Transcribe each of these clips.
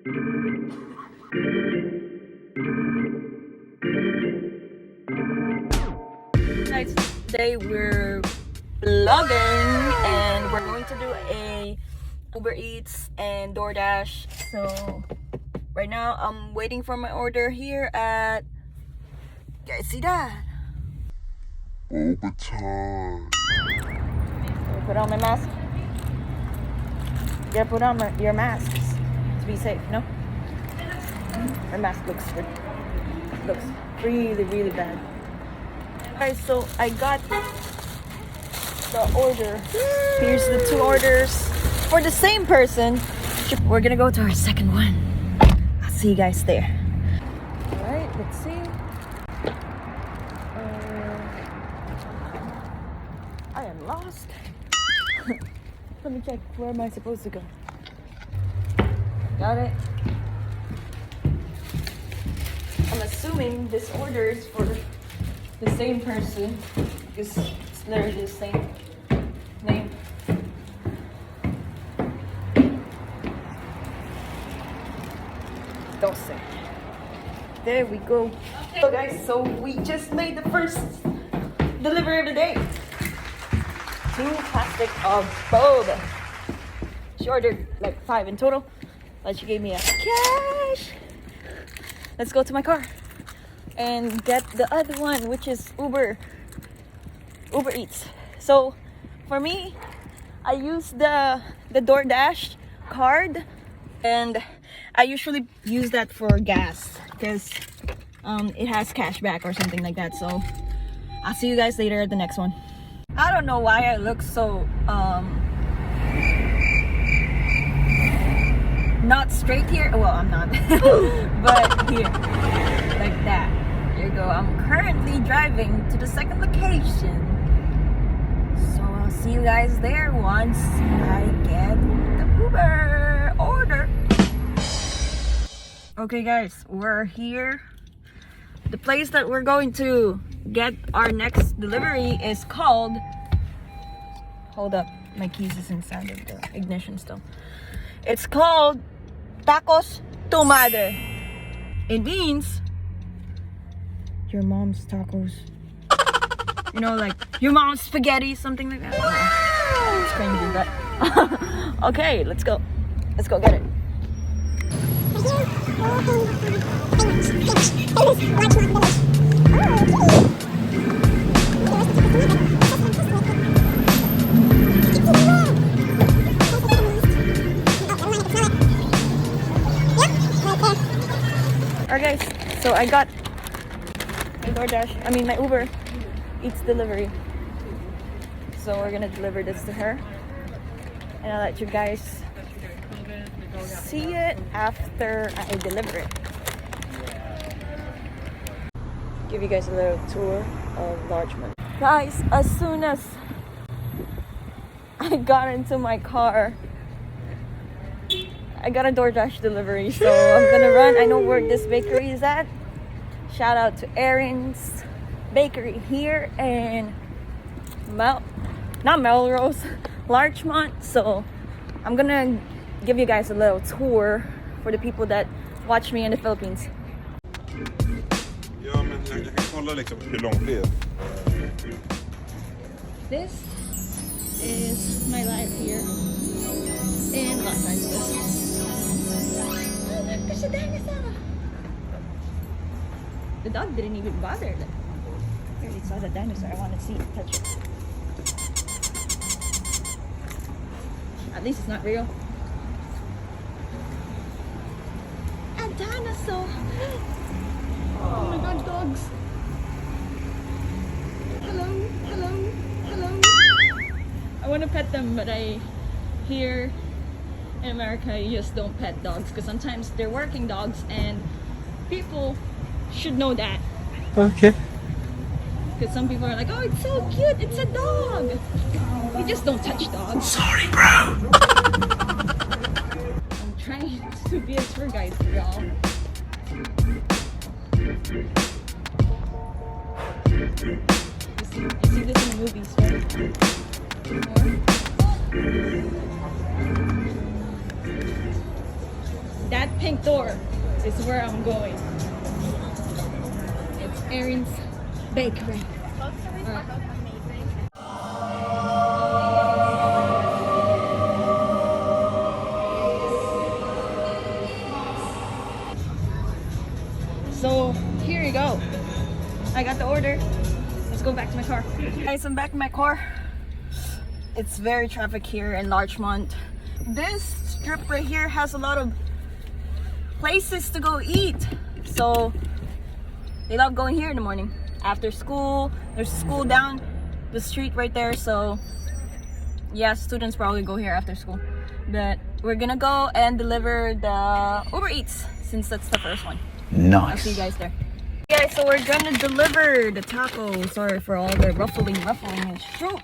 Guys, today we're vlogging and we're going to do a Uber Eats and DoorDash. So right now I'm waiting for my order here at, you guys see that? Overtime. Put on my mask. You gotta put on your masks to be safe, no? My mask looks really bad. Alright, so I got the order. Here's the 2 orders for the same person. We're gonna go to our second one. I'll see you guys there. Alright, let's see. I am lost. Let me check. Where am I supposed to go? Got it. I'm assuming this order is for the same person because it's literally the same name. Don't say. There we go. Okay. So guys, so we just made the first delivery of the day. 2 plastic of boba. She ordered like 5 in total, but she gave me a cash. Let's go to my car and get the other one, which is Uber Eats. So for me, I use the DoorDash card, and I usually use that for gas because it has cash back or something like that. So I'll see you guys later at the next one. I don't know why I look so not straight here. Well, I'm not. But here, like that. There you go. I'm currently driving to the second location. So I'll see you guys there once I get the Uber order. Okay guys, we're here. The place that we're going to get our next delivery is called, hold up, my keys is inside of the ignition still. It's called Tacos Tu Madre. It means your mom's tacos. You know, like your mom's spaghetti, something like that. It's crazy, but okay, let's go. Let's go get it. Alright guys, so I got my Uber Eats delivery. So we're gonna deliver this to her, and I'll let you guys see it after I deliver it. Give you guys a little tour of Larchmont. Guys, as soon as I got into my car, I got a DoorDash delivery, so I'm gonna run. I know where this bakery is at. Shout out to Erin's Bakery here in not Melrose, Larchmont. So I'm gonna give you guys a little tour for the people that watch me in the Philippines. Ja, men jag kan kolla liksom hur långt det är. This is my life here in Los Angeles. Oh, look, there's a dinosaur. The dog didn't even bother. I already saw the dinosaur. I want to see it, touch it. At least it's not real. A dinosaur. Oh my god, dogs. Hello, hello, hello. I want to pet them, but here in America, you just don't pet dogs because sometimes they're working dogs, and people should know that. Okay. Because some people are like, oh, it's so cute, it's a dog. You just don't touch dogs. Sorry, bro. I'm trying to be a tour guide for y'all. You see this in the movies, right? More. That pink door is where I'm going. It's Erin's bakery. Alright. So here you go. I got the order. Let's go back to my car. Guys, I'm back in my car. It's very traffic here in Larchmont. This strip right here has a lot of places to go eat. So they love going here in the morning. After school, there's a school down the street right there. So yeah, students probably go here after school. But we're gonna go and deliver the Uber Eats since that's the first one. Nice. I'll see you guys there. Guys, so we're gonna deliver the taco. Sorry for all the ruffling and shoot.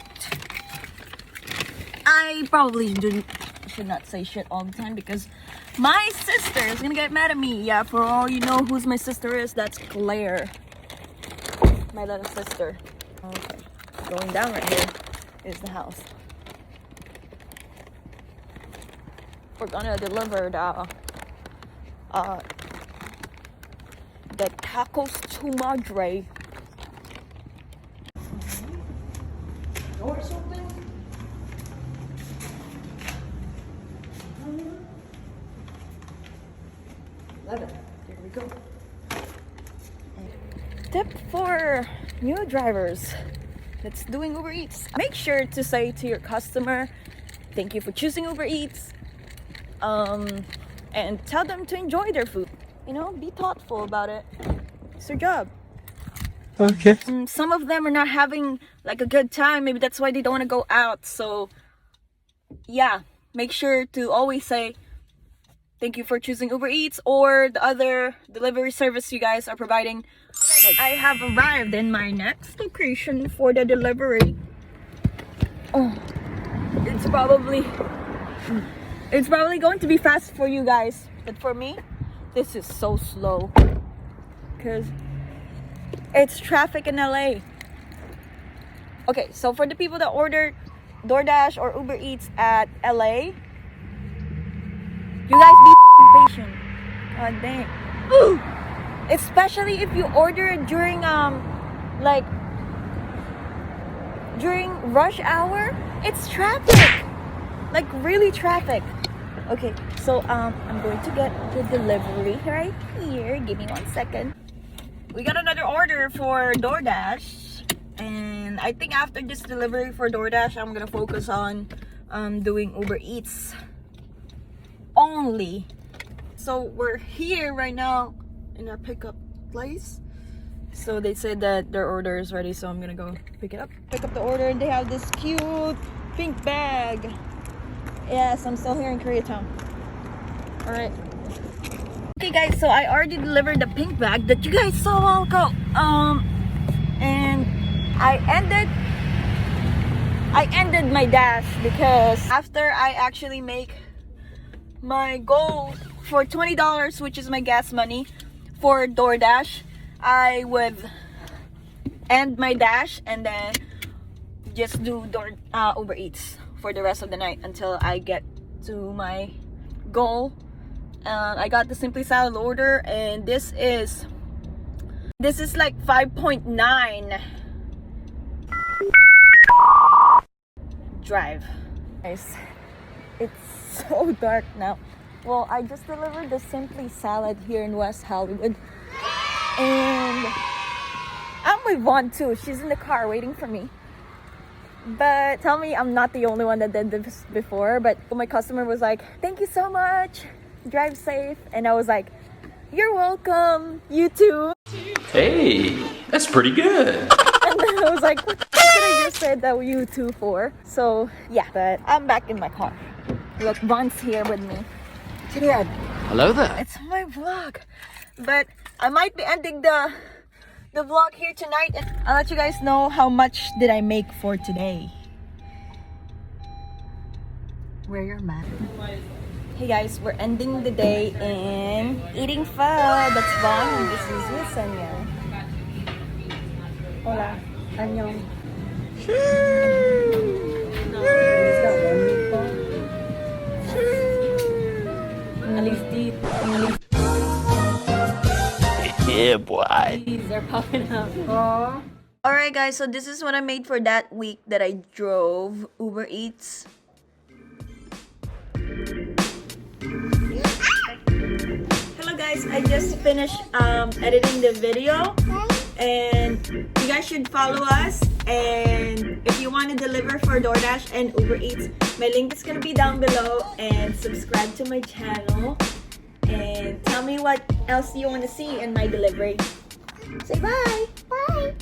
I probably should not say shit all the time because my sister is gonna get mad at me. Yeah, for all you know who's my sister is, that's Claire. My little sister. Okay, going down right here is the house. We're gonna deliver the tacos to Madre. Doors open. Here we go. Tip for new drivers that's doing Uber Eats. Make sure to say to your customer, thank you for choosing Uber Eats. And tell them to enjoy their food. You know, be thoughtful about it. It's their job. Okay. Some of them are not having like a good time. Maybe that's why they don't want to go out. So yeah, make sure to always say thank you for choosing Uber Eats or the other delivery service you guys are providing. I have arrived in my next location for the delivery. Oh, it's probably going to be fast for you guys, but for me, this is so slow because it's traffic in LA. Okay, so for the people that ordered DoorDash or Uber Eats at LA, you guys be patient. God dang. Ooh. Especially if you order it during during rush hour, it's traffic. Like really traffic. Okay, so I'm going to get the delivery right here. Give me 1 second. We got another order for DoorDash, and I think after this delivery for DoorDash, I'm gonna focus on doing Uber Eats only. So we're here right now in our pickup place. So they said that their order is ready, so I'm gonna go pick up the order, and they have this cute pink bag. Yes, I'm still here in Koreatown. All right. Okay, guys. So I already delivered the pink bag that you guys saw a while ago. And I ended my dash because after I actually make my goal for $20, which is my gas money for DoorDash, I would end my dash and then just do Uber Eats for the rest of the night until I get to my goal. I got the Simply Salad order, and this is like 5.9 drive. Guys, it's so dark now. Well, I just delivered the Simply Salad here in West Hollywood, and I'm with Vaughn too. She's in the car waiting for me. But tell me I'm not the only one that did this before. But my customer was like, thank you so much, drive safe. And I was like, you're welcome, you too. Hey, that's pretty good. And then I was like, what did I just said that you too for? So yeah, but I'm back in my car. Look, Vaughn's here with me. Chiriad. Hello there. It's my vlog. But I might be ending the vlog here tonight, and I'll let you guys know how much did I make for today. Wear your mask. Hey guys, we're ending the day in eating pho. That's Vaughn, and this is Yesenia. Hola, annyeong. Emily's teeth. Yeah, boy. They're popping up. Aww. Alright guys, so this is what I made for that week that I drove Uber Eats. Hello guys, I just finished editing the video, and you guys should follow us, and if you want to deliver for DoorDash and Uber Eats, my link is gonna be down below, and subscribe to my channel, and tell me what else you want to see in my delivery. Say bye! Bye!